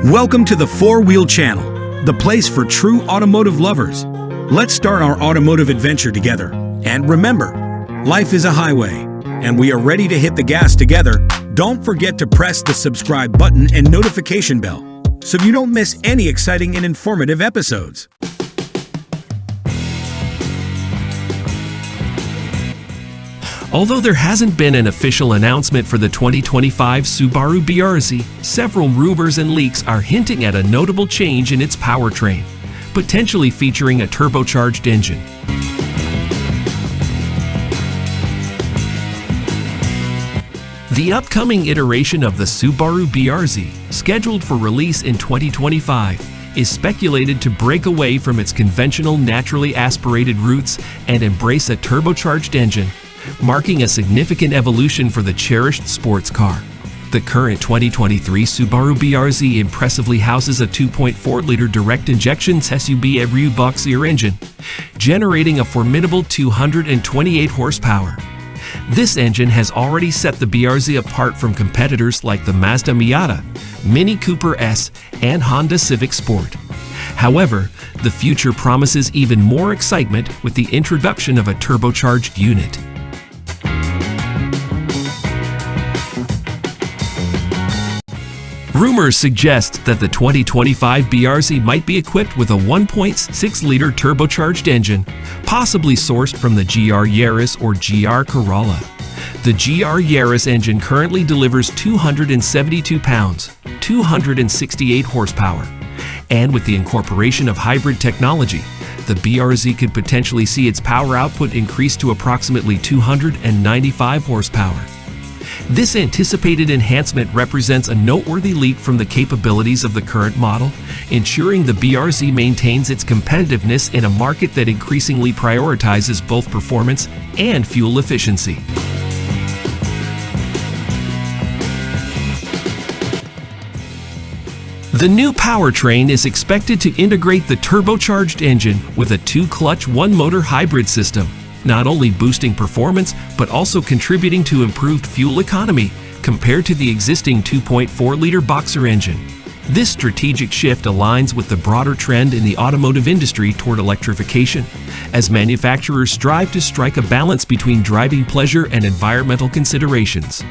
Welcome to the Four Wheel Channel, the place for true automotive lovers. Let's start our automotive adventure together. And remember, life is a highway, and we are ready to hit the gas together. Don't forget to press the subscribe button and notification bell so you don't miss any exciting and informative episodes. Although there hasn't been an official announcement for the 2025 Subaru BRZ, several rumors and leaks are hinting at a notable change in its powertrain, potentially featuring a turbocharged engine. The upcoming iteration of the Subaru BRZ, scheduled for release in 2025, is speculated to break away from its conventional naturally aspirated roots and embrace a turbocharged engine, marking a significant evolution for the cherished sports car. The current 2023 Subaru BRZ impressively houses a 2.4-liter direct-injection Subaru boxer engine, generating a formidable 228 horsepower. This engine has already set the BRZ apart from competitors like the Mazda Miata, Mini Cooper S, and Honda Civic Sport. However, the future promises even more excitement with the introduction of a turbocharged unit. Rumors suggest that the 2025 BRZ might be equipped with a 1.6-liter turbocharged engine, possibly sourced from the GR Yaris or GR Corolla. The GR Yaris engine currently delivers 272 pounds, 268 horsepower, and with the incorporation of hybrid technology, the BRZ could potentially see its power output increase to approximately 295 horsepower. This anticipated enhancement represents a noteworthy leap from the capabilities of the current model, ensuring the BRZ maintains its competitiveness in a market that increasingly prioritizes both performance and fuel efficiency. The new powertrain is expected to integrate the turbocharged engine with a 2-clutch 1-motor hybrid system, not only boosting performance, but also contributing to improved fuel economy compared to the existing 2.4-liter boxer engine. This strategic shift aligns with the broader trend in the automotive industry toward electrification, as manufacturers strive to strike a balance between driving pleasure and environmental considerations.